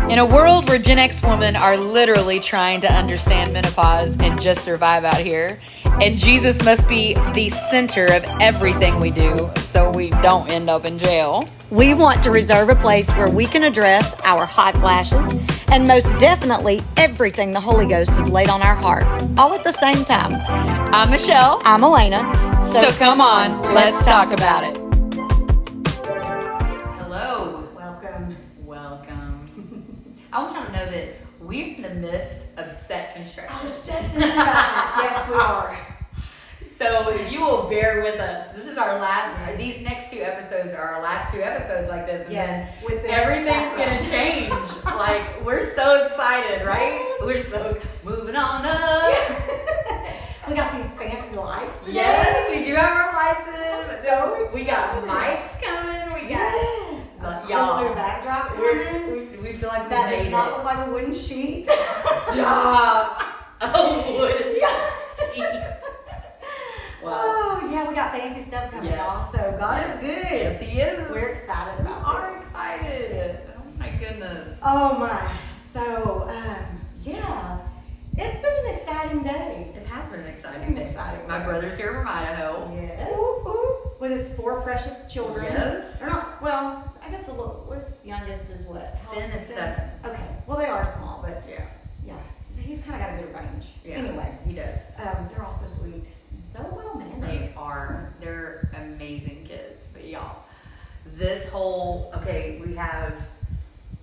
In a world where Gen X women are literally trying to understand menopause and just survive out here, and Jesus must be the center of everything we do so we don't end up in jail. We want to reserve a place where we can address our hot flashes and most definitely everything the Holy Ghost has laid on our hearts, all at the same time. I'm Michelle. I'm Elena. So come on, let's talk about it. Hello. Welcome. I want y'all to know that we're in the midst of set construction. I was just thinking about that. Yes, we are. So if you will bear with us, this is our last, these next two episodes are our last two episodes like this. And yes. With this everything's going to change. Like, we're so excited, right? We're so moving on up. We got these fancy lights today. Yes, we do have our lights in. So we got mics coming. We got y'all. Cool backdrop coming. We feel like that we made does not look like a wooden sheet. Stop. A wooden sheet. Wow. Oh, yeah, we got fancy stuff coming off. So God is good. Yes, He is. We're excited about this. We are excited. Oh my goodness. Oh my. So, yeah, it's been an exciting day. It has been an exciting day. My day. brother's here from Idaho. Yes. With his 4 precious children. Yes. They're not, well, I guess the youngest is what? Finn is 7. Okay. Well, they are small, but yeah. He's kind of got a good range. Yeah. Anyway. He does. They're all so sweet. So well mannered. They are. They're amazing kids. But y'all, this whole,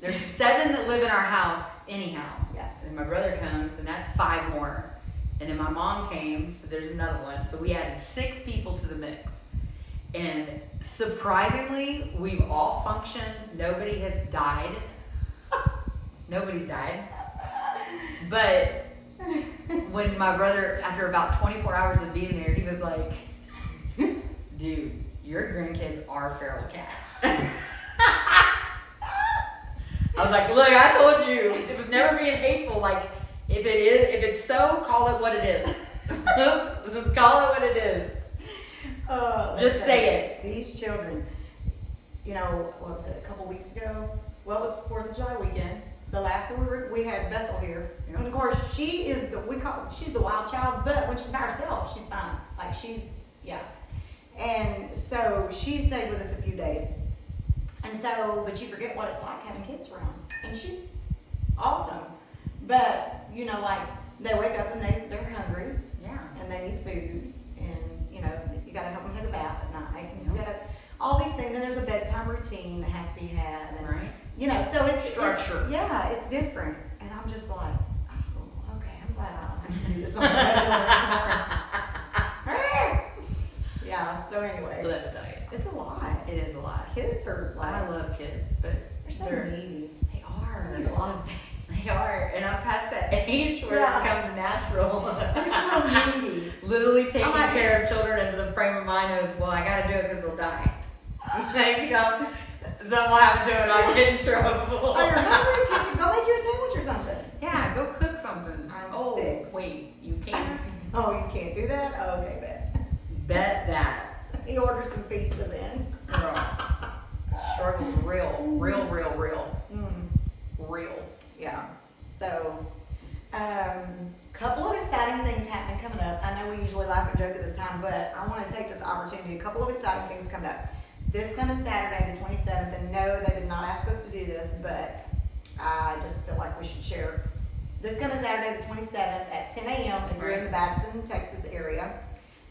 there's 7 that live in our house anyhow. Yeah. And then my brother comes, and that's 5 more. And then my mom came, so there's another one. So we added 6 people to the mix. And surprisingly, we've all functioned. Nobody has died. Nobody's died. But when my brother, after about 24 hours of being there, he was like, dude, your grandkids are feral cats. I was like, look, I told you, it was never being hateful. Like, if it's so, call it what it is. Call it what it is. Just say it. These children, what was it, a couple weeks ago? Well, it was 4th of July weekend. The last one we had Bethel here. Yeah. And of course, she's the wild child, but when she's by herself, she's fine. Like And so she stayed with us a few days. And so, but you forget what it's like having kids around. And she's awesome. But, they wake up and they're hungry. Yeah. And they need food. And, you got to help them take a bath at night. And you got to, all these things. And there's a bedtime routine that has to be had. And, right. So it's structure. It's different. And I'm just like, oh, okay, I'm glad I don't have to do this on the regular. Yeah, so anyway. Let me tell you. It's a lot. It is a lot. Kids are like, I love kids, but they're so needy. They are. They need a lot of things. They are. And I'm past that age where it becomes natural. They're so needy. Literally taking care of children into the frame of mind of, well, I gotta do it because they'll die. Something will happen to it, I'll get in trouble. Oh, you're hungry? Can't you go make you a sandwich or something? Yeah, go cook something. I'm 6. Wait, you can't? Oh, you can't do that? Oh, okay, bet. Bet that. He orders some pizza then. Girl. Struggle's real. Real. Yeah. So, couple of exciting things happening coming up. I know we usually laugh and joke at this time, but I want to take this opportunity. A couple of exciting things coming up. This coming Saturday, the 27th, and no, they did not ask us to do this, but I just feel like we should share. This coming Saturday, the 27th, at 10 a.m. if you're in the Batson, Texas area.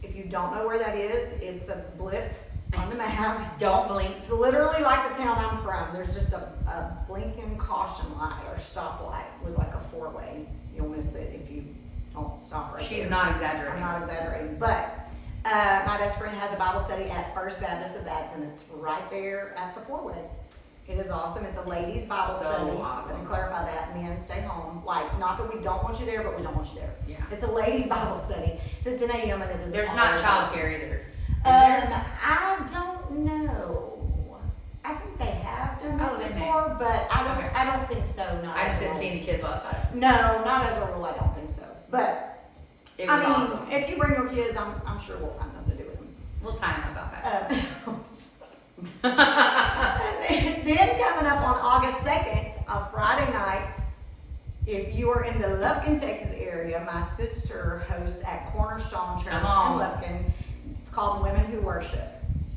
If you don't know where that is, it's a blip on the map. Don't blink. It's literally like the town I'm from. There's just a blinking caution light or stoplight with like a 4-way. You'll miss it if you don't stop right there. She's not exaggerating. I'm not exaggerating. But my best friend has a Bible study at First Baptist of Batson. It's right there at the 4-way. It is awesome. It's a ladies' Bible study. Awesome. Let me clarify that. Men, stay home. Like, not that we don't want you there, but we don't want you there. Yeah. It's a ladies' Bible study. It's at 10 a.m. and it is. There's not childcare either. I don't know. I think they have done that before, but I don't think so. No. I just didn't see any kids last night. No, not as a rule. I don't think so. But it was awesome. If you bring your kids, I'm sure we'll find something to do with them. We'll tie them up about that. Then coming up on August 2nd, on Friday night, if you are in the Lufkin, Texas area, my sister hosts at Cornerstone Church in Lufkin. It's called Women Who Worship.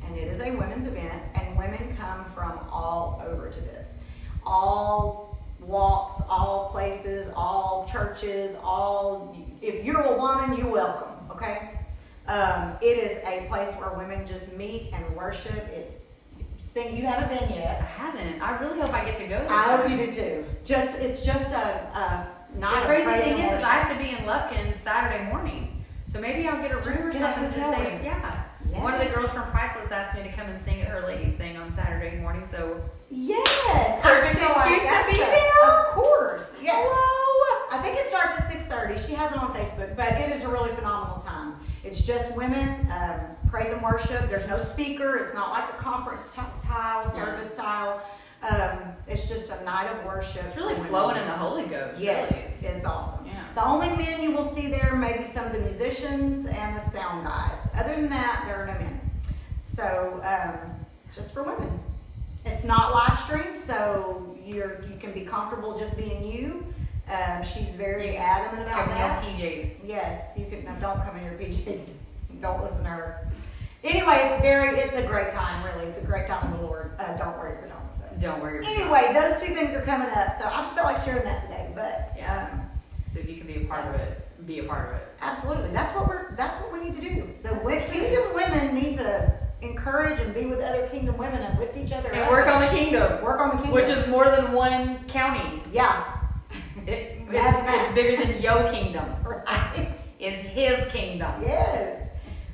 And it is a women's event, and women come from all over to this. All walks, all places, all churches, if you're a woman, you're welcome, okay? It is a place where women just meet and worship. You haven't been yet. I haven't. I really hope I get to go. I hope you do too. It's just a night The of praise crazy thing and is worship. I have to be in Lufkin Saturday morning. So maybe I'll get a room Just or get a something to hotel stay. room. Yeah. Yeah. One of the girls from Priceless asked me to come and sing at her ladies thing on Saturday morning. So Yes. Perfect I feel excuse to that's be there. Of course. Yes. hello. I think it starts at 6:30. She has it on Facebook, but it is a really phenomenal time. It's just women, praise and worship. There's no speaker. It's not like a conference style, service style. It's just a night of worship. It's really for flowing women. in the Holy Ghost. Yes, Really. it's awesome. Yeah. The only men you will see there may be some of the musicians and the sound guys. Other than that, there are no men. So, just for women. It's not live streamed, so you can be comfortable just being you. She's very adamant about Come that. in your PJs. Yes, you can. No, don't come in your PJs. Don't listen to her. Anyway, it's a great time, really. It's a great time in the Lord. Don't worry if you don't. So. Don't worry. Anyway, those two things are coming up, so I just felt like sharing that today. But Yeah. So if you can be a part of it, be a part of it. absolutely, that's what we need to do. Kingdom women need to encourage and be with other kingdom women and lift each other And up. work on the kingdom. Work on the kingdom. Which is more than one county. Yeah. It's bigger than your kingdom. Right. It's his kingdom. Yes.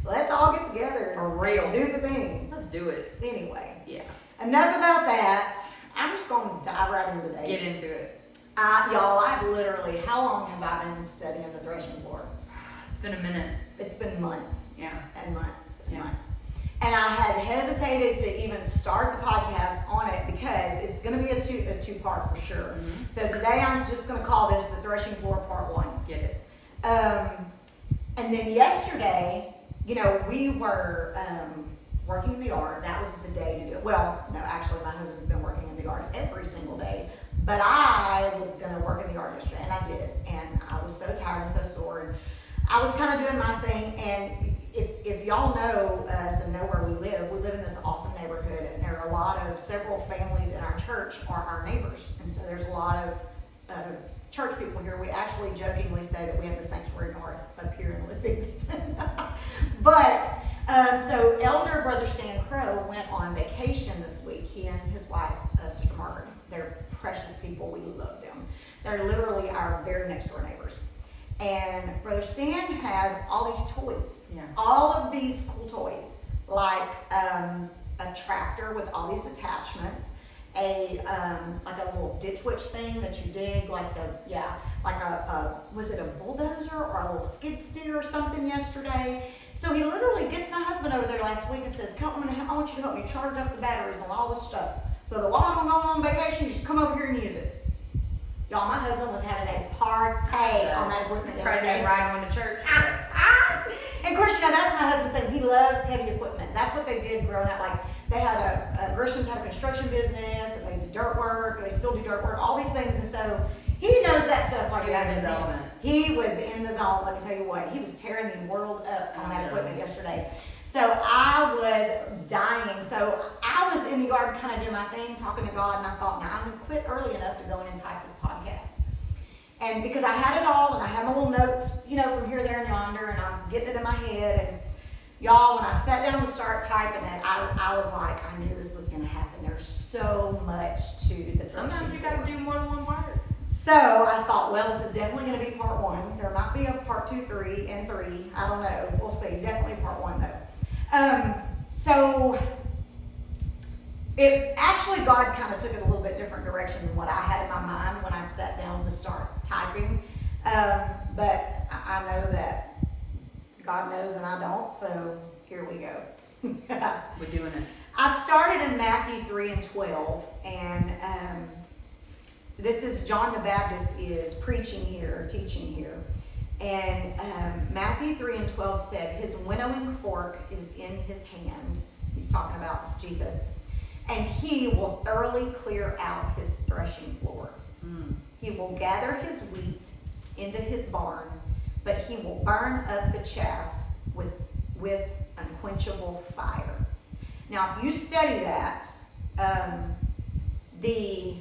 Let's all get together. For real. Do the things. Let's do it. Anyway. Yeah. Enough about that. I'm just going to dive right into the day. Get into it. Y'all, I've literally, how long have I been studying the Threshing Floor? It's been a minute. It's been months. Yeah. And months and Yeah. months. And I had hesitated to even start the podcast on it because it's going to be a two-part for sure. Mm-hmm. So today I'm just going to call this the Threshing Floor Part 1. Get it. And then yesterday, we were working in the yard. That was the day to do it. Well, no, actually, my husband's been working in the yard every single day. But I was going to work in the yard yesterday, and I did. And I was so tired and so sore. And I was kind of doing my thing. And if y'all know us and know where we live in this awesome neighborhood. And there are several families in our church are our neighbors. And so there's a lot of church people here. We actually jokingly say that we have the Sanctuary North up here in Livingston. But, so Elder Brother Stan Crow went on vacation this week. He and his wife, Sister Margaret. They're precious people. We love them. They're literally our very next door neighbors. And Brother Stan has all these toys. Yeah. All of these cool toys. Like a tractor with all these attachments. Like a little ditch witch thing that you dig, was it a bulldozer or a little skid steer or something yesterday? So he literally gets my husband over there last week and says, I want you to help me charge up the batteries on all this stuff. So that while I'm going on vacation, you just come over here and use it. Y'all, my husband was having a party on that equipment. It's probably like riding one to church. And of course, that's my husband's thing. He loves heavy equipment. That's what they did growing up. Like, they had Grishams had a construction business, and they did dirt work, they still do dirt work, all these things. And so he knows that stuff like He was in his element. He was in the zone, let me tell you what. He was tearing the world up on that equipment yesterday. So I was dying. So I was in the yard kind of doing my thing, talking to God, and I thought, now I'm going to quit early enough to go in and type this podcast. And because I had it all, and I had my little notes, from here, there, and yonder, and I'm getting it in my head. And y'all, when I sat down to start typing it, I was like, I knew this was going to happen. There's so much to the Sometimes you got to do more than one part. So I thought, well, this is definitely going to be part 1. There might be a part 2, 3, and 3. I don't know. We'll see. Definitely part 1 though. So it actually, God kind of took it a little bit different direction than what I had in my mind when I sat down to start typing. But I know that God knows and I don't, so here we go. We're doing it. I started in Matthew 3 and 12, and this is John the Baptist is preaching here, teaching here. And Matthew 3 and 12 said, his winnowing fork is in his hand. He's talking about Jesus. And he will thoroughly clear out his threshing floor. He will gather his wheat into his barn, but he will burn up the chaff with unquenchable fire. Now, if you study that, the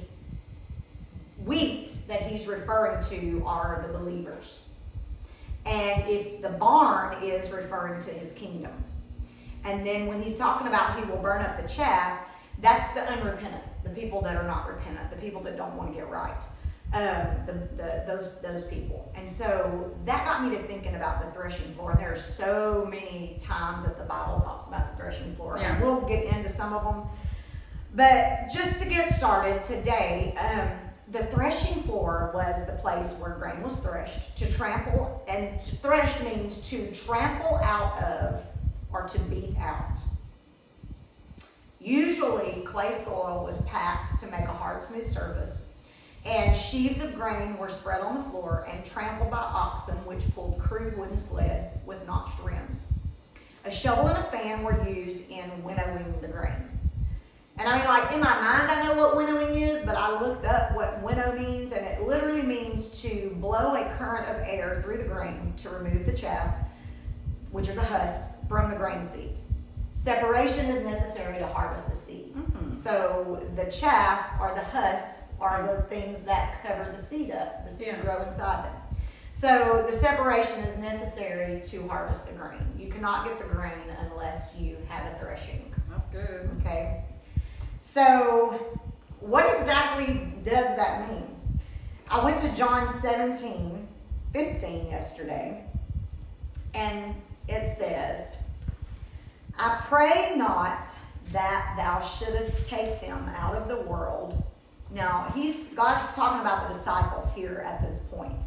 wheat that he's referring to are the believers. And if the barn is referring to his kingdom. And then when he's talking about he will burn up the chaff, that's the unrepentant, the people that are not repentant, the people that don't want to get right, those people. And so that got me to thinking about the threshing floor. And there are so many times that the Bible talks about the threshing floor. Yeah. And we'll get into some of them. But just to get started today, the threshing floor was the place where grain was threshed, to trample, and threshed means to trample out of or to beat out. Usually clay soil was packed to make a hard, smooth surface, and sheaves of grain were spread on the floor and trampled by oxen, which pulled crude wooden sleds with notched rims. A shovel and a fan were used in winnowing the grain. And I mean, like, in my mind, I know what winnowing is, but I looked up what winnow means, and it literally means to blow a current of air through the grain to remove the chaff, which are the husks, from the grain seed. Separation is necessary to harvest the seed. Mm-hmm. So the chaff, or the husks, are the things that cover the seed up. The seed grow inside them. So the separation is necessary to harvest the grain. You cannot get the grain unless you have a threshing. That's good. Okay. So what exactly does that mean? I went to John 17:15 yesterday, and it says, I pray not that thou shouldest take them out of the world. Now, God's talking about the disciples here at this point.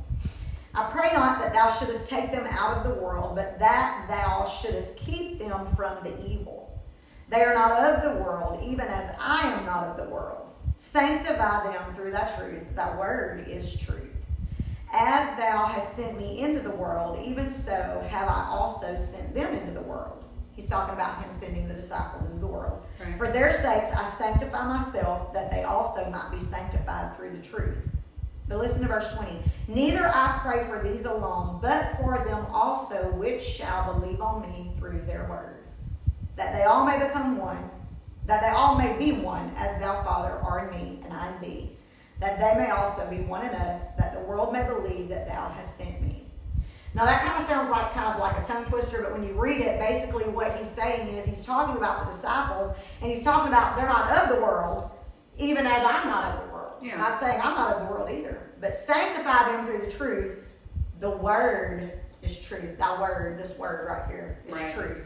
I pray not that thou shouldest take them out of the world, but that thou shouldest keep them from the evil. They are not of the world, even as I am not of the world. Sanctify them through thy truth. Thy word is truth. As thou hast sent me into the world, even so have I also sent them into the world. He's talking about him sending the disciples into the world. Right. For their sakes I sanctify myself, that they also might be sanctified through the truth. But listen to verse 20. Neither I pray for these alone, but for them also which shall believe on me through their word, that they all may become one, that they all may be one, as thou, Father, art in me, and I in thee, that they may also be one in us, that the world may believe that thou hast sent me. Now that kind of sounds like a tongue twister, but when you read it, basically what he's saying is he's talking about the disciples, and he's talking about they're not of the world, even as I'm not of the world. Yeah. Not saying I'm not of the world either, but sanctify them through the truth. The word is truth. Thy word, this word right here, is Right. truth.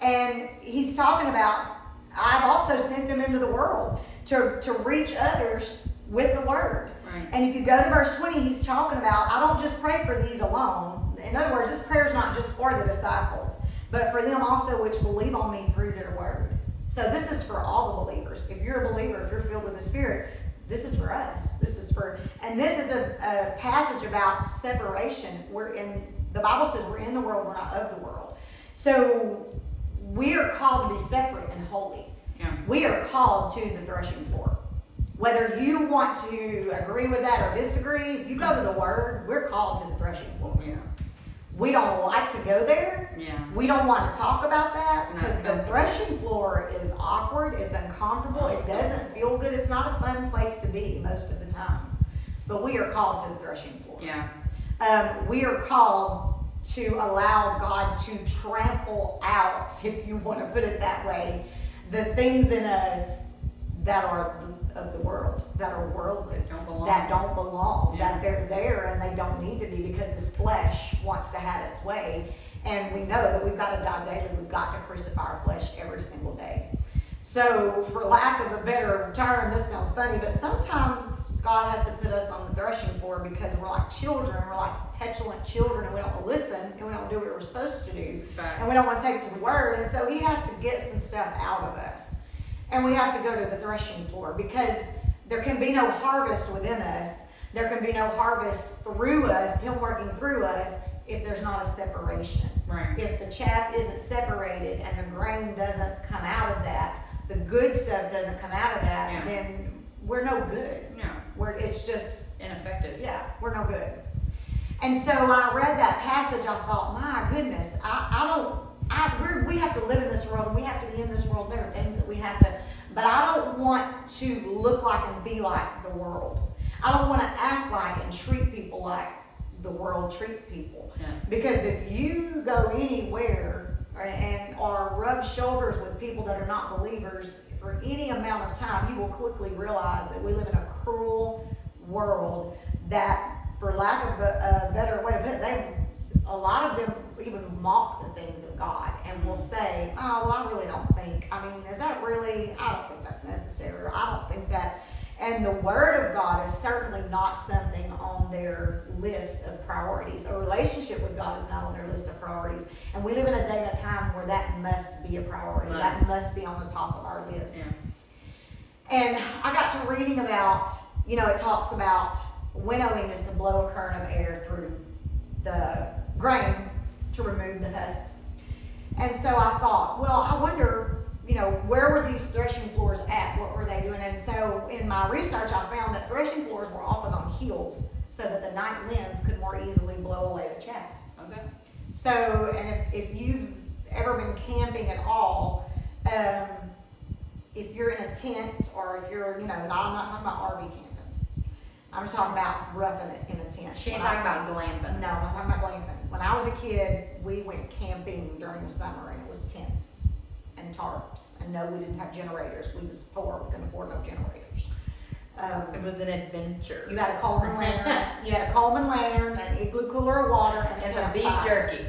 And he's talking about, I've also sent them into the world to reach others with the word. Right. And if you go to verse 20, he's talking about, I don't just pray for these alone. In other words, this prayer is not just for the disciples, but for them also which believe on me through their word. So this is for all the believers. If you're a believer, if you're filled with the Spirit, this is for us. And this is a passage about separation. The Bible says we're in the world, we're not of the world. So we are called to be separate and holy. Yeah. We are called to the threshing floor. Whether you want to agree with that or disagree, if you go to the Word, we're called to the threshing floor. Yeah. We don't like to go there. Yeah. We don't want to talk about that It's not because the comfortable. threshing floor is awkward. It's uncomfortable. It doesn't feel good. It's not a fun place to be most of the time. But we are called to the threshing floor. Yeah. We are called to allow God to trample out, if you want to put it that way, the things in us that are of the world, that are worldly, that don't belong, Yeah. that they're there and they don't need to be because this flesh wants to have its way. And we know that we've got to die daily. We've got to crucify our flesh every single day. So for lack of a better term, this sounds funny, but sometimes God has to put us on the threshing floor because we're like children. We're like petulant children, and we don't listen, and we don't do what we're supposed to do. Facts. And we don't want to take it to the Word. And so he has to get some stuff out of us. And we have to go to the threshing floor because there can be no harvest within us. There can be no harvest through us, him working through us, if there's not a separation. Right. If the chaff isn't separated and the grain doesn't come out of that, the good stuff doesn't come out of that, Yeah. then we're no good. Yeah. It's just Ineffective. Yeah, we're no good. And so when I read that passage, I thought, my goodness, we have to live in this world and we have to be in this world. There are things that we have to, but I don't want to look like and be like the world. I don't want to act like and treat people like the world treats people. Yeah. Because if you go anywhere or rub shoulders with people that are not believers for any amount of time, you will quickly realize that we live in a cruel world that, for lack of a better way to put it, a lot of them even mock the things of God and will say, oh, well, I really don't think, is that really, I don't think that's necessary, or I don't think that. And the Word of God is certainly not something on their list of priorities. A relationship with God is not on their list of priorities. And we live in a day and a time where that must be a priority. That must be on the top of our list. Yeah. And I got to reading about, it talks about winnowing is to blow a current of air through the grain to remove the husk. And so I thought, well, I wonder, where were these threshing floors at? What were they doing? And so in my research, I found that threshing floors were often on hills so that the night winds could more easily blow away the chaff. Okay. So, and if you've ever been camping at all, if you're in a tent or if you're, and I'm not talking about RV camping. I'm just talking about roughing it in a tent. She ain't talking about glamping. No, I'm not talking about glamping. When I was a kid, we went camping during the summer and it was tents and tarps. And no, we didn't have generators. We was poor. We couldn't afford no generators. It was an adventure. You had a Coleman lantern. You had a Coleman lantern, an igloo cooler of water, and some beef jerky.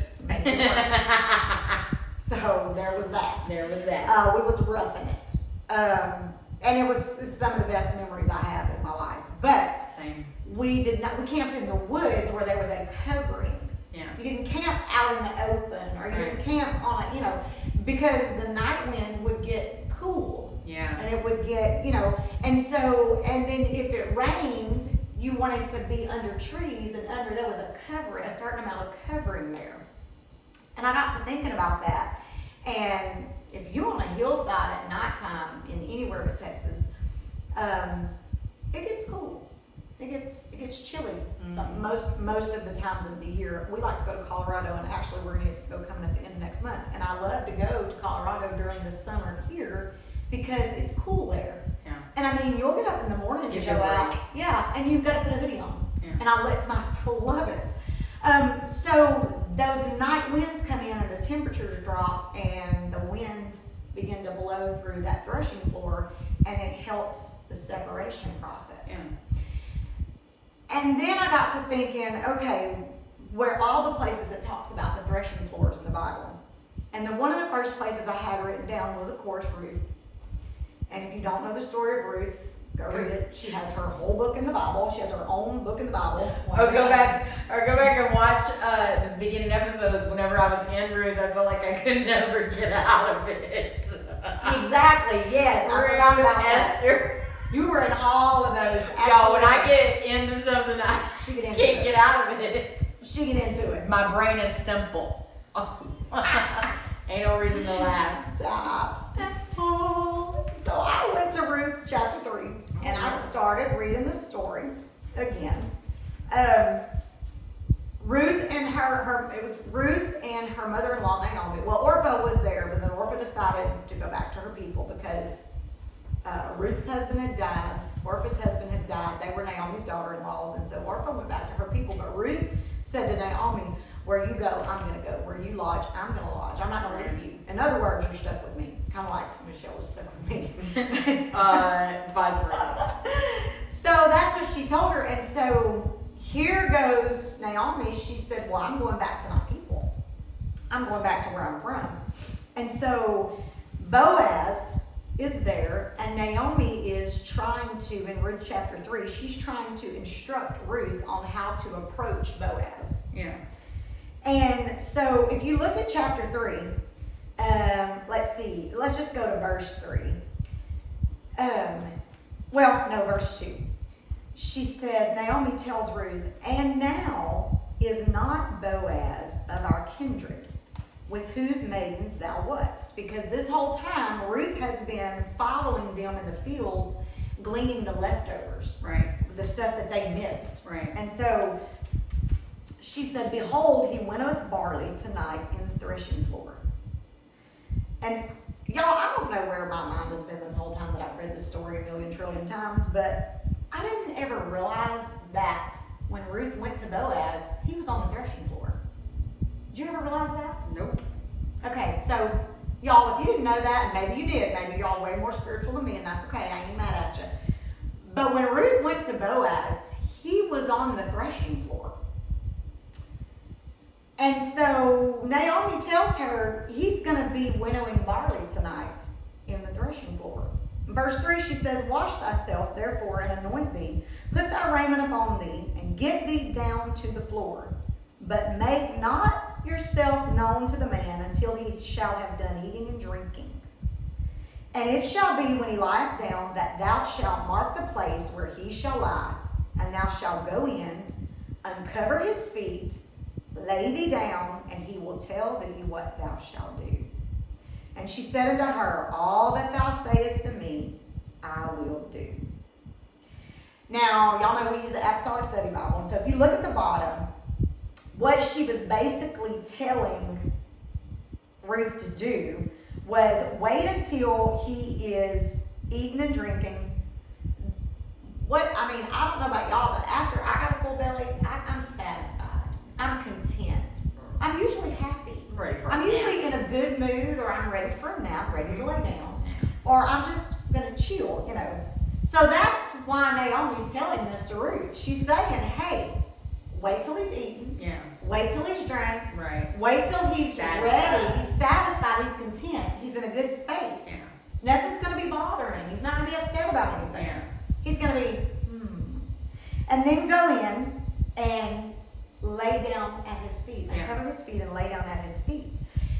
So there was that. There was that. We was roughing it. And it was some of the best memories I have in my life. But Same. we camped in the woods where there was a covering. Yeah. You didn't camp out in the open, or you didn't camp on because the night wind would get cool. Yeah. And it would get, and then if it rained, you wanted to be under trees, and there was a certain amount of covering there. And I got to thinking about that. And if you're on a hillside at nighttime in anywhere but Texas, it gets cool. It gets chilly. Mm-hmm. Most of the times of the year. We like to go to Colorado, and actually we're going to go coming at the end of next month. And I love to go to Colorado during the summer here because it's cool there. Yeah. And you'll get up in the morning to go out. Yeah, and you've got to put a hoodie on. Yeah. And I love it. So those night winds come in and the temperatures drop and the winds begin to blow through that threshing floor, and it helps the separation process. Yeah. And then I got to thinking, okay, where all the places it talks about the threshing floors in the Bible. And then one of the first places I had written down was, of course, Ruth. And if you don't know the story of Ruth, go read it. She has her whole book in the Bible. She has her own book in the Bible. Or go back and watch the beginning episodes. Whenever I was in Ruth, I felt like I could never get out of it. Exactly, yes. I forgot about Esther. that. You were in all of those. Y'all, when I get into something, I can't get out of it. She get into it. My brain is simple. Ain't no reason to laugh. Stop. So I went to Ruth chapter 3, and I started reading the story again. Ruth and her mother-in-law Naomi. Well, Orpah was there, but then Orpah decided to go back to her people because Ruth's husband had died. Orpah's husband had died. They were Naomi's daughter-in-laws, and so Orpah went back to her people. But Ruth said to Naomi, "Where you go, I'm going to go. Where you lodge, I'm going to lodge. I'm not going to leave you. In other words, you're stuck with me." Kind of like Michelle was stuck with me. Vice versa. So that's what she told her. And so here goes Naomi. She said, well, I'm going back to my people. I'm going back to where I'm from. And so Boaz is there, and Naomi is trying to, in Ruth chapter 3, she's trying to instruct Ruth on how to approach Boaz. Yeah. And so if you look at chapter 3, let's see, let's just go to verse 3. Verse 2. She says, Naomi tells Ruth, "And now is not Boaz of our kindred, with whose maidens thou wast?" Because this whole time, Ruth has been following them in the fields, gleaning the leftovers. Right. the stuff that they missed. Right. And so she said, behold, he winnoweth barley tonight in the threshing floor. And y'all, I don't know where my mind has been this whole time that I've read this story a million trillion times, but I didn't ever realize that when Ruth went to Boaz, he was on the threshing floor. Did you ever realize that? Nope. Okay, so y'all, if you didn't know that, and maybe you did, maybe y'all are way more spiritual than me, and that's okay, I ain't mad at you. But when Ruth went to Boaz, he was on the threshing floor. And so Naomi tells her he's going to be winnowing barley tonight in the threshing floor. In verse 3, she says, wash thyself, therefore, and anoint thee. Put thy raiment upon thee, and get thee down to the floor. But make not yourself known to the man until he shall have done eating and drinking. And it shall be when he lieth down that thou shalt mark the place where he shall lie, and thou shalt go in, uncover his feet, lay thee down, and he will tell thee what thou shalt do. And she said unto her, all that thou sayest to me, I will do. Now, y'all know we use the Apostolic Study Bible, and so if you look at the bottom, what she was basically telling Ruth to do was wait until he is eating and drinking. I don't know about y'all, but after I got a full belly, I'm satisfied. I'm content. I'm usually happy. I'm usually in a good mood, or I'm ready for a nap, ready to lay down, or I'm just going to chill, you know. So that's why Naomi's telling this to Ruth. She's saying, hey, wait till he's eating. Yeah. Wait till he's drank. Right. Wait till he's ready. He's satisfied. He's content. He's in a good space. Yeah. Nothing's going to be bothering him. He's not going to be upset about anything. Yeah. He's going to be, And then go in and lay down at his feet. Uncover his feet and lay down at his feet.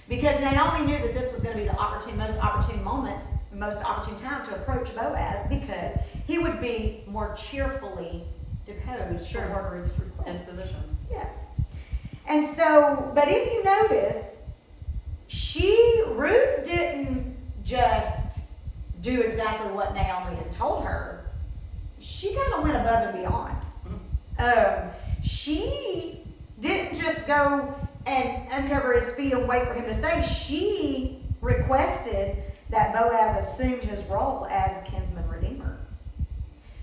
Because Naomi knew that this was going to be the most opportune moment, most opportune time to approach Boaz, because he would be more cheerfully deposed toward Ruth's request. Disposition. Yes. And so, but if you notice, Ruth didn't just do exactly what Naomi had told her. She kind of went above and beyond. She didn't just go and uncover his feet and wait for him to stay. She requested that Boaz assume his role as a kinsman redeemer.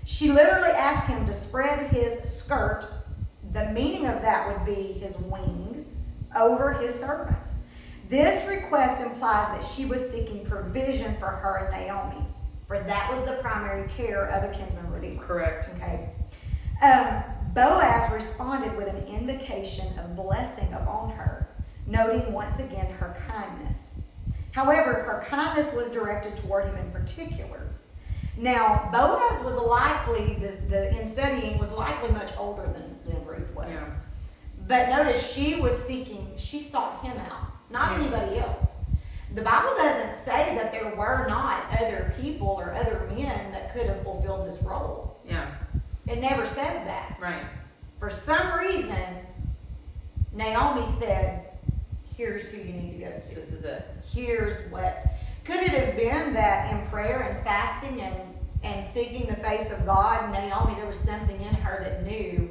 She literally asked him to spread his skirt, the meaning of that would be his wing, over his servant. This request implies that she was seeking provision for her and Naomi, for that was the primary care of a kinsman redeemer. Correct. Okay. Boaz responded with an invocation of blessing upon her, noting once again her kindness. However, her kindness was directed toward him in particular. Now, Boaz was likely, in studying, was likely much older than Ruth was. Yeah. But notice she sought him out, not anybody else. The Bible doesn't say that there were not other people or other men that could have fulfilled this role. Yeah. It never says that. Right. For some reason, Naomi said, here's who you need to go to. This is it. Here's what. Could it have been that in prayer and fasting and seeking the face of God, Naomi, there was something in her that knew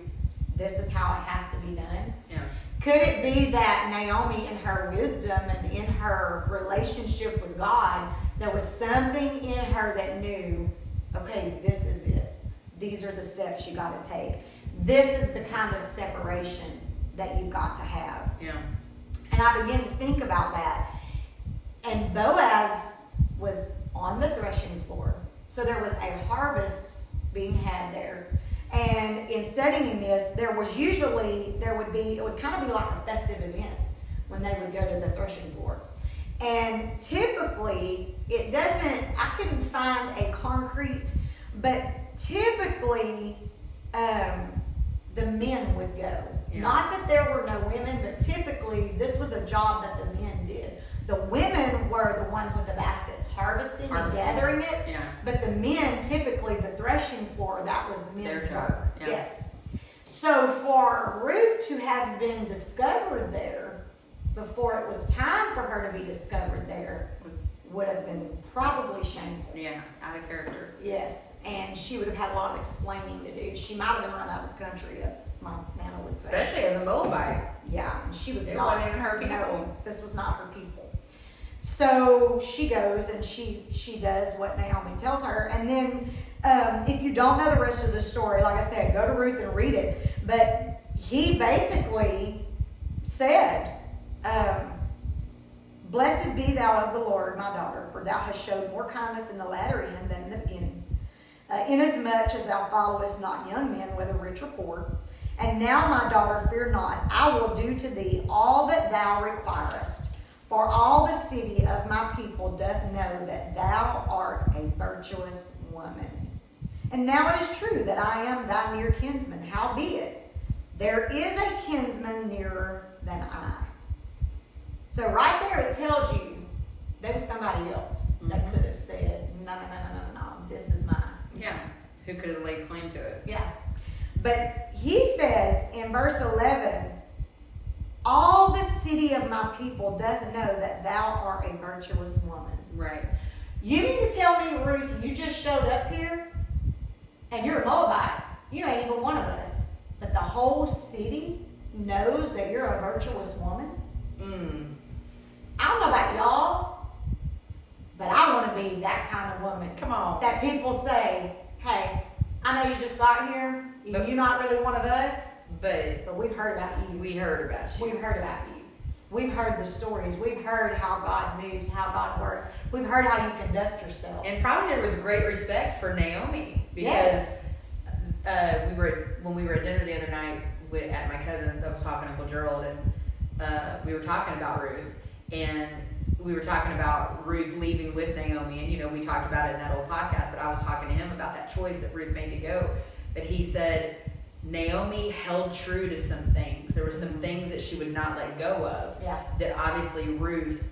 this is how it has to be done? Yeah. Could it be that Naomi, in her wisdom and in her relationship with God, there was something in her that knew, okay, this is it. These are the steps you got to take. This is the kind of separation that you've got to have. Yeah. And I began to think about that. And Boaz was on the threshing floor. So there was a harvest being had there. And in studying this, it would kind of be like a festive event when they would go to the threshing floor. And typically, I couldn't find a concrete, but typically, the men would go. Yeah. Not that there were no women, but typically this was a job that the men did. The women were the ones with the baskets harvesting and gathering it. Yeah. But the men, typically the threshing floor, that was men's work. Yeah. Yes. So for Ruth to have been discovered there before it was time for her to be discovered there would have been probably shameful. Yeah, out of character. Yes, and she would have had a lot of explaining to do. She might have been run out of the country, as my Nana would say. Especially as a Moabite. Yeah, and she was It not wasn't even her people. No, this was not her people. So she goes and she does what Naomi tells her. And then if you don't know the rest of the story, like I said, go to Ruth and read it. But he basically said, blessed be thou of the Lord, my daughter, for thou hast showed more kindness in the latter end than in the beginning. Inasmuch as thou followest not young men, whether rich or poor. And now, my daughter, fear not. I will do to thee all that thou requirest. For all the city of my people doth know that thou art a virtuous woman. And now it is true that I am thy near kinsman. Howbeit, there is a kinsman nearer than I. So right there it tells you there was somebody else that could have said, no, this is mine. Yeah, who could have laid claim to it. Yeah. But he says in verse 11, all the city of my people doth know that thou art a virtuous woman. Right. You mean to tell me, Ruth, you just showed up here and you're a Moabite. You ain't even one of us. But the whole city knows that you're a virtuous woman? I don't know about y'all, but I want to be that kind of woman. Come on. That people say, hey, I know you just got here. You're not really one of us. But we've heard about you. We heard about you. We've heard about you. We've heard the stories. We've heard how God moves, how God works. We've heard how you conduct yourself. And probably there was great respect for Naomi because when we were at dinner the other night at my cousin's, I was talking to Uncle Gerald, and we were talking about Ruth, and we were talking about Ruth leaving with Naomi, and we talked about it in that old podcast, but I was talking to him about that choice that Ruth made to go. But he said Naomi held true to some things. There were some things that she would not let go of. Yeah. That obviously Ruth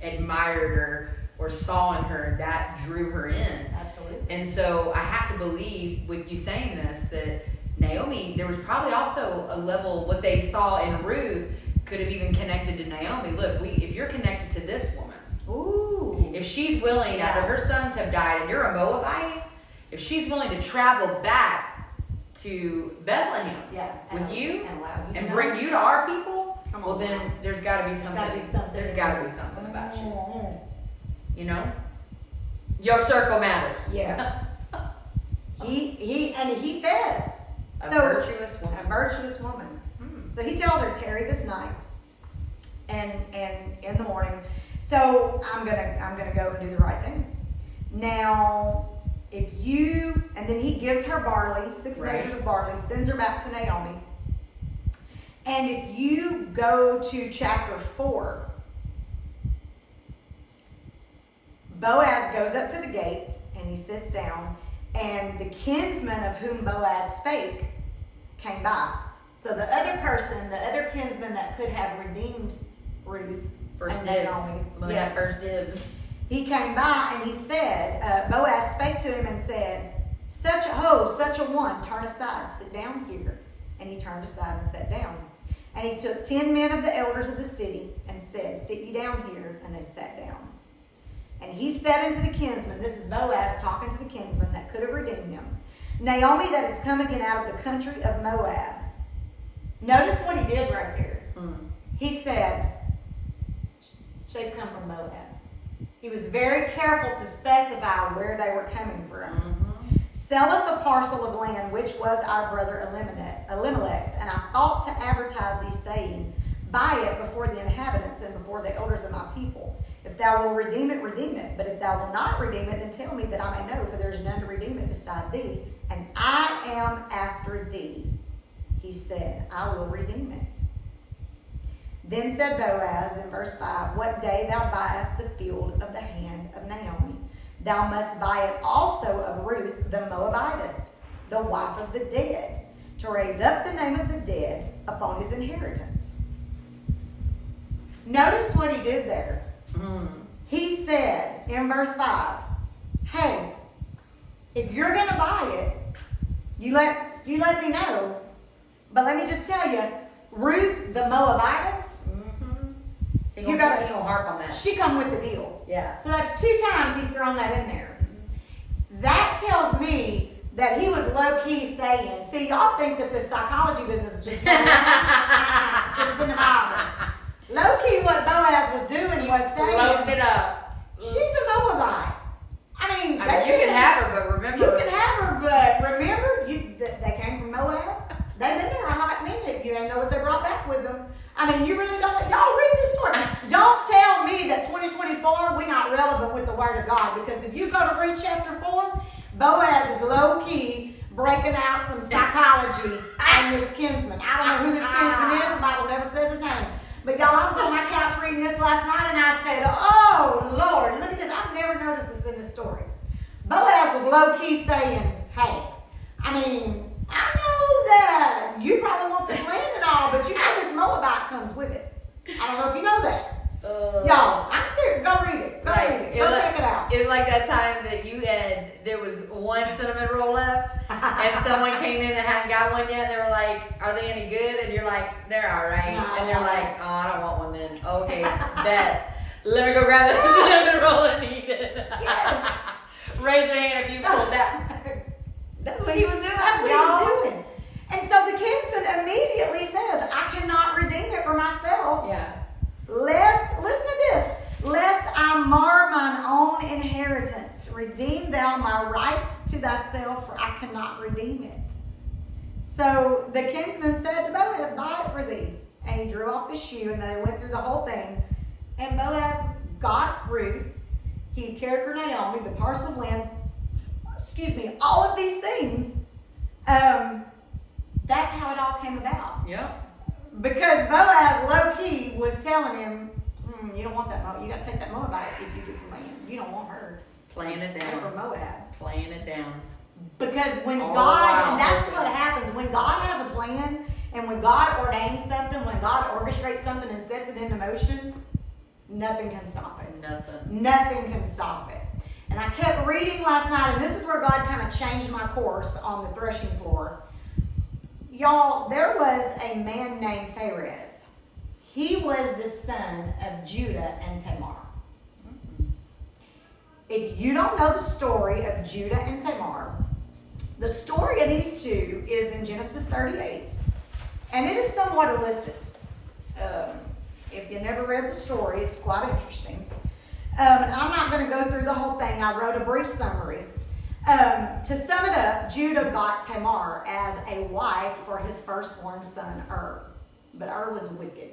admired her or saw in her, that drew her in. Absolutely. And so I have to believe, with you saying this, that Naomi, there was probably also a level, what they saw in Ruth could have even connected to Naomi. Look, if you're connected to this woman, ooh, if she's willing, after her sons have died and you're a Moabite, if she's willing to travel back to Bethlehem with you and bring you to our people, well then there's got to be something. There's got to be something about you. Your circle matters. Yes. he says a virtuous woman. A virtuous woman. So he tells her, tarry this night and in the morning. So I'm gonna go and do the right thing. Now, and then he gives her barley, 6 measures of barley, sends her back to Naomi. And if you go to chapter 4, Boaz goes up to the gate and he sits down, and the kinsman of whom Boaz spake came by. So the other kinsman that could have redeemed Ruth First and dibs. Naomi. First dibs. He came by and he said, Boaz spake to him and said, such a one, turn aside, sit down here. And he turned aside and sat down. And he took 10 men of the elders of the city and said, sit ye down here. And they sat down. And he said unto the kinsman, this is Boaz talking to the kinsman that could have redeemed him, Naomi that is come again out of the country of Moab. Notice what he did right there. He said, she come from Moab. He was very careful to specify where they were coming from. Selleth a parcel of land which was our brother Elimelech's, and I thought to advertise thee, saying, buy it before the inhabitants and before the elders of my people. If thou wilt redeem it, redeem it. But if thou wilt not redeem it, then tell me that I may know, for there is none to redeem it beside thee, and I am after thee. He said, I will redeem it. Then said Boaz in verse 5, what day thou buyest the field of the hand of Naomi, thou must buy it also of Ruth the Moabitess, the wife of the dead, to raise up the name of the dead upon his inheritance. Notice what he did there. He said in verse 5, hey, if you're going to buy it, you let me know. But let me just tell you, Ruth the Moabitess, He gonna harp on that. She come with the deal. Yeah. So that's 2 times he's thrown that in there. That tells me that he was low-key saying, see, y'all think that this psychology business is just going on. It's in the Bible. Low-key what Boaz was doing was saying, Loading it up. she's a Moabite. I mean, you can have her, but remember. You can have her, but remember, they came from Moab. They've been there a hot minute. You ain't know what they brought back with them. I mean, you really don't. Y'all read this story. Don't tell me that 2024 we're not relevant with the Word of God, because if you go to read chapter 4, Boaz is low key breaking out some psychology on this kinsman. I don't know who this kinsman is. The Bible never says his name. But y'all, I was on my couch reading this last night, and I said, "Oh Lord, look at this! I've never noticed this in this story." Boaz was low key saying, "Hey, I mean, I know that you probably want this land and all, but you know this Moabite comes with it. I don't know if you know that." Y'all, I'm serious. Go read it. Go read it. Go check it out. It was like that time that there was one cinnamon roll left, and someone came in and hadn't got one yet, and they were like, "Are they any good?" And you're like, "They're all right." No. And they're like, "Oh, I don't want one then." Okay, bet. Let me go grab the cinnamon roll and eat it. Yes. Raise your hand if you pulled that. That's what he was doing. That's what he was doing. And so the kinsman immediately says, "I cannot redeem it for myself. Yeah. Lest," listen to this, "lest I mar mine own inheritance. Redeem thou my right to thyself, for I cannot redeem it." So the kinsman said to Boaz, "Buy it for thee." And he drew off his shoe, and they went through the whole thing. And Boaz got Ruth. He cared for Naomi, the parcel of land, all of these things. That's how it all came about. Yeah. Because Boaz, low-key, was telling him, you don't want that Moab. You got to take that Moabite if you get the land. You don't want her. Playing it Her for down. Moab. Playing it down. Because when All God, around. and that's what happens, when God has a plan, and when God ordains something, when God orchestrates something and sets it into motion, nothing can stop it. Nothing. Nothing can stop it. And I kept reading last night, and this is where God kind of changed my course on the threshing floor. Y'all, there was a man named Pharez. He was the son of Judah and Tamar. If you don't know the story of Judah and Tamar, the story of these two is in Genesis 38, and it is somewhat illicit. If you never read the story, it's quite interesting. And I'm not going to go through the whole thing. I wrote a brief summary. To sum it up, Judah got Tamar as a wife for his firstborn son, But was wicked.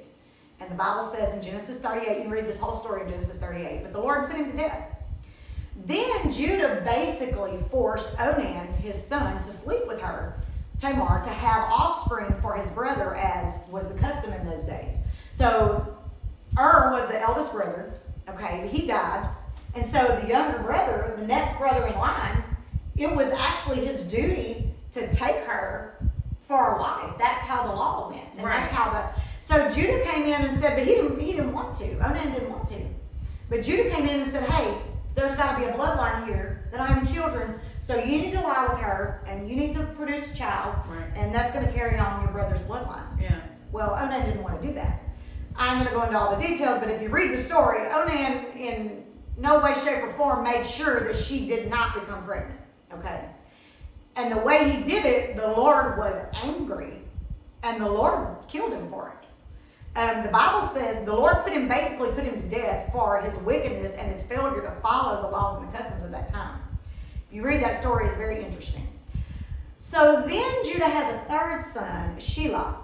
And the Bible says in Genesis 38, you can read this whole story in Genesis 38, but the Lord put him to death. Then Judah basically forced Onan, his son, to sleep with her, Tamar, to have offspring for his brother, as was the custom in those days. So was the eldest brother, okay, he died. And so the younger brother, the next brother in line, it was actually his duty to take her for a wife. That's how the law went. And right. That's how so Judah came in and said, but he didn't want to. Onan didn't want to. But Judah came in and said, hey, there's got to be a bloodline here. They don't have any children. So you need to lie with her, and you need to produce a child, right. And that's going to carry on your brother's bloodline. Yeah. Well, Onan didn't want to do that. I'm going to go into all the details, but if you read the story, Onan in no way, shape, or form made sure that she did not become pregnant. Okay? And the way he did it, the Lord was angry, and the Lord killed him for it. The Bible says the Lord basically put him to death for his wickedness and his failure to follow the laws and the customs of that time. If you read that story, it's very interesting. So then Judah has a third son, Shelah.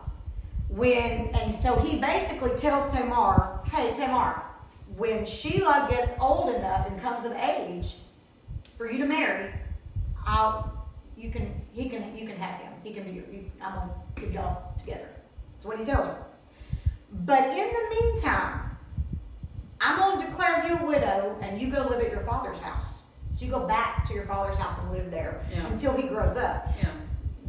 And so he basically tells Tamar, hey, Tamar, when Shelah gets old enough and comes of age for you to marry, you can have him. He can be I'm gonna get y'all together. That's what he tells her. But in the meantime, I'm going to declare you a widow, and you go live at your father's house. So you go back to your father's house and live there until he grows up. Yeah.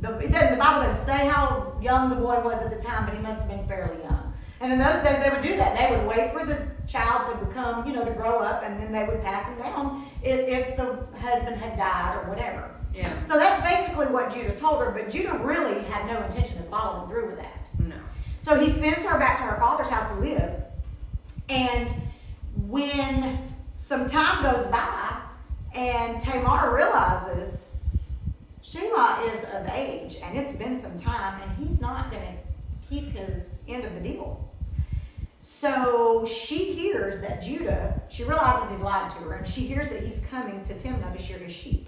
The Bible doesn't say how young the boy was at the time, but he must have been fairly young. And in those days, they would do that. They would wait for the child to become, to grow up, and then they would pass him down if the husband had died or whatever. Yeah. So that's basically what Judah told her, but Judah really had no intention of following through with that. No. So he sends her back to her father's house to live. And when some time goes by and Tamar realizes Sheila is of age and it's been some time and he's not going to keep his end of the deal. So she hears that Judah, she realizes he's lied to her, and she hears that he's coming to Timnah to shear his sheep.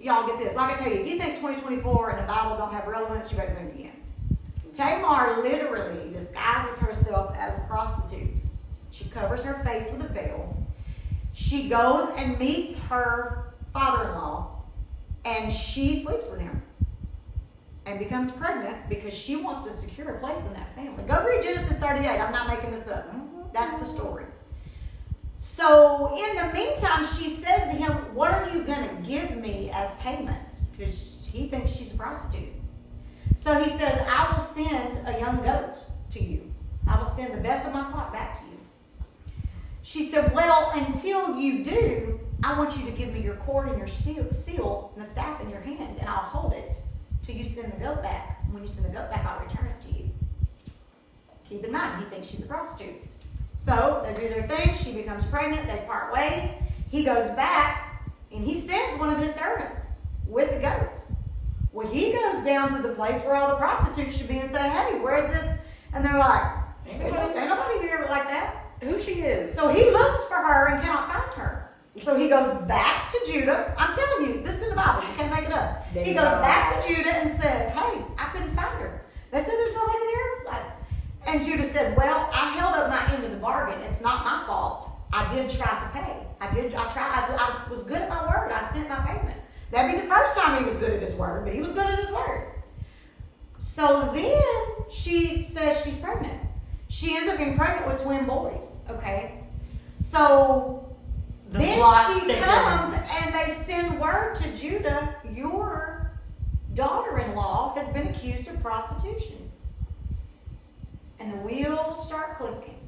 Y'all get this. Like I tell you, if you think 2024 and the Bible don't have relevance, you better think again. Tamar literally disguises herself as a prostitute. She covers her face with a veil. She goes and meets her father-in-law, and she sleeps with him and becomes pregnant because she wants to secure a place in that family. Go read Genesis 38. I'm not making this up. That's the story. So in the meantime, she says to him, what are you going to give me as payment? Because he thinks she's a prostitute. So he says, I will send a young goat to you. I will send the best of my flock back to you. She said, well, until you do, I want you to give me your cord and your seal and the staff in your hand, and I'll hold it till you send the goat back. When you send the goat back, I'll return it to you. Keep in mind, he thinks she's a prostitute. So they do their thing. She becomes pregnant. They part ways. He goes back, and he sends one of his servants with the goat. Well, he goes down to the place where all the prostitutes should be and say, hey, where's this? And they're like, ain't nobody here like that. Who she is. So he looks for her and cannot find her. So he goes back to Judah. I'm telling you, this is in the Bible. You can't make it up. He goes back to Judah and says, hey, I couldn't find her. They said there's nobody there. And Judah said, well, I held up my end of the bargain. It's not my fault. I did try to pay. I was good at my word. I sent my payment. That'd be the first time he was good at his word, but he was good at his word. So then she says she's pregnant. She ends up being pregnant with twin boys, okay? So then she comes and they send word to Judah, your daughter-in-law has been accused of prostitution. And the wheels start clicking.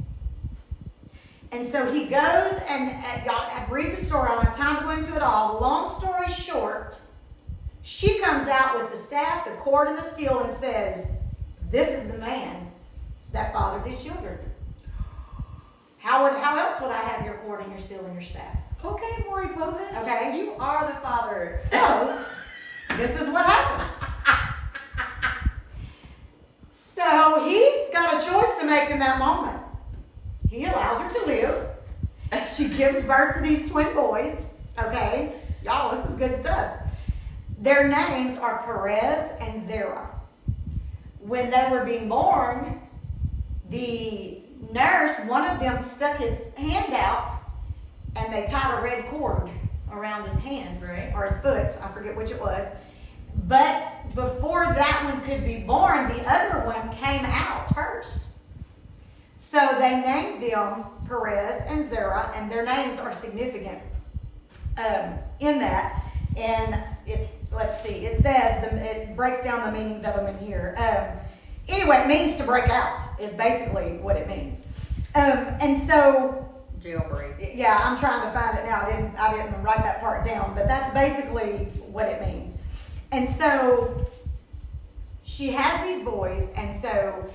And so he goes and, y'all read the story. I don't have time to go into it all. Long story short, she comes out with the staff, the cord, and the seal and says, this is the man that fathered these children. How else would I have your cord and your seal and your staff? Okay, Maury Povich. Okay. You are the father. So, this is what happens. So, he's got a choice to make in that moment. He allows her to live. And she gives birth to these twin boys. Okay? Y'all, this is good stuff. Their names are Perez and Zerah. When they were being born, the nurse, one of them stuck his hand out and they tied a red cord around his hand, right, or his foot, I forget which it was. But before that one could be born, the other one came out first. So they named them Perez and Zerah, and their names are significant in that. And let's see, it says, it breaks down the meanings of them in here. Anyway, it means to break out is basically what it means. And so, jailbreak. Yeah, I'm trying to find it now. I didn't write that part down, but that's basically what it means. And so she has these boys, and so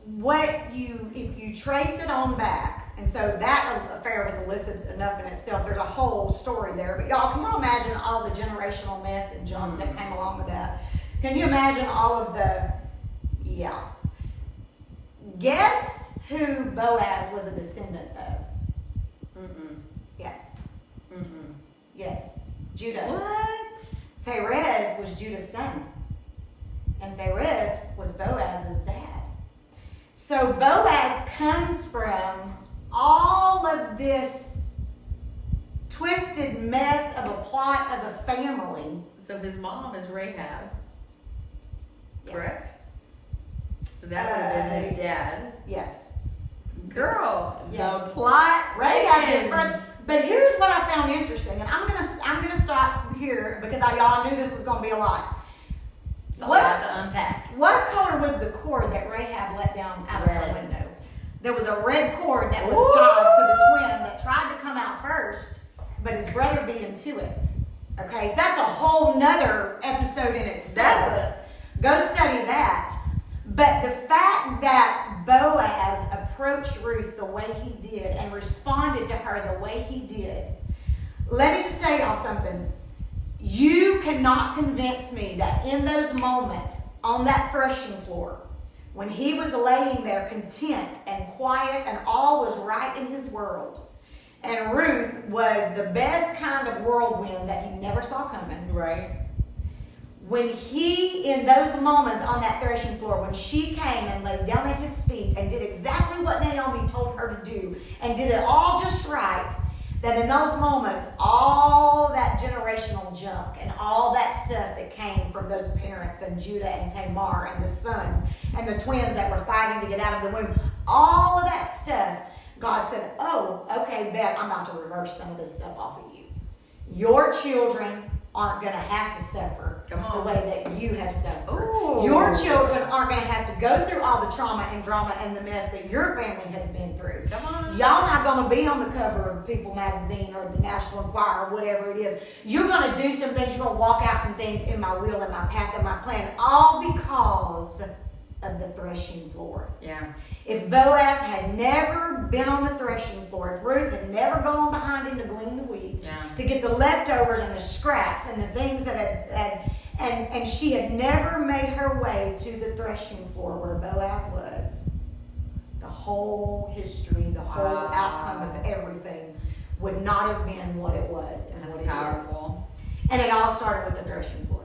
if you trace it on back, and so that affair was illicit enough in itself. There's a whole story there, but y'all, can y'all imagine all the generational mess and junk that came along with that? Can you imagine all of yeah. Guess who Boaz was a descendant of? Yes. Yes. Judah. What? Perez was Judah's son. And Perez was Boaz's dad. So Boaz comes from all of this twisted mess of a plot of a family. So his mom is Rahab, correct? So that would have been his dad. Yes. Girl, yes. The plot. Rahab. But here's what I found interesting, and I'm gonna stop here because y'all knew this was gonna be a lot. It's a lot to unpack. What color was the cord that Rahab let down out of her window? There was a red cord that was tied to the twin that tried to come out first, but his brother beat him to it. Okay, so that's a whole nother episode in itself. Go study that. But the fact that Boaz approached Ruth the way he did and responded to her the way he did, let me just tell y'all something. You cannot convince me that in those moments on that threshing floor, when he was laying there content and quiet and all was right in his world, and Ruth was the best kind of whirlwind that he never saw coming. Right. When he, in those moments on that threshing floor, when she came and laid down at his feet and did exactly what Naomi told her to do and did it all just right, that in those moments, all that generational junk and all that stuff that came from those parents and Judah and Tamar and the sons and the twins that were fighting to get out of the womb, all of that stuff, God said, oh, okay, Bet, I'm about to reverse some of this stuff off of you. Your children aren't going to have to suffer the way that you have suffered. Ooh. Your children aren't going to have to go through all the trauma and drama and the mess that your family has been through. Come on. Y'all not going to be on the cover of People magazine or the National Enquirer or whatever it is. You're going to do some things. You're going to walk out some things in my will and my path and my plan, all because of the threshing floor. Yeah. If Boaz had never been on the threshing floor, if Ruth had never gone behind him to glean the wheat, to get the leftovers and the scraps and the things that and she had never made her way to the threshing floor where Boaz was, the whole history, the whole outcome of everything would not have been what it was and That's what it powerful. is. And it all started with the threshing floor.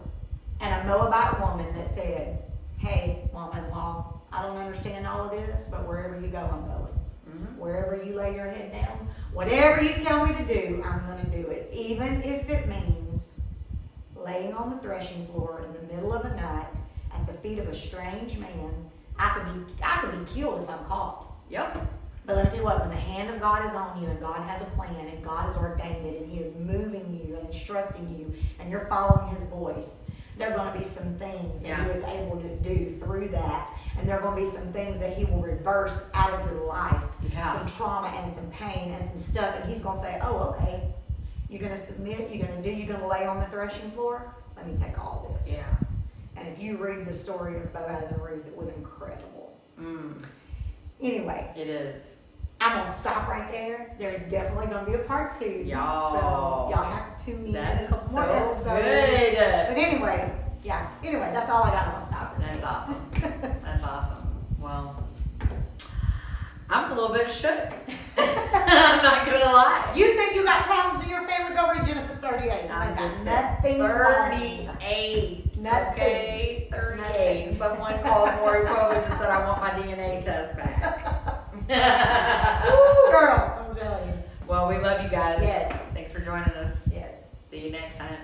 And a Moabite woman that said, hey, mom-in-law, I don't understand all of this, but wherever you go, I'm going. Mm-hmm. Wherever you lay your head down, whatever you tell me to do, I'm going to do it. Even if it means laying on the threshing floor in the middle of the night at the feet of a strange man. I could be killed if I'm caught. Yep. But let me tell you what, when the hand of God is on you and God has a plan and God has ordained it and He is moving you and instructing you and you're following His voice, there are going to be some things that He is able to do through that. And there are going to be some things that He will reverse out of your life. Yeah. Some trauma and some pain and some stuff. And He's going to say, oh, okay. You're going to submit. You're going to lay on the threshing floor. Let me take all this. Yeah. And if you read the story of Boaz and Ruth, it was incredible. Mm. Anyway. It is. I'm going to stop right there. There's definitely going to be a part 2. Y'all. So y'all have to tune in That a is couple more so episodes. good. But anyway, that's all I got. I'm going to stop right That's there. awesome. That's awesome. Well, I'm a little bit shook. I'm not going to lie. You think you got problems in your family? Go read Genesis 38. I got nothing wrong. 38. Nothing. Okay, 38. Nothing. Someone called Maury Povich and said, I want my DNA test back. Ooh, girl, I'm telling you. Well, we love you guys. Yes. Thanks for joining us. Yes. See you next time.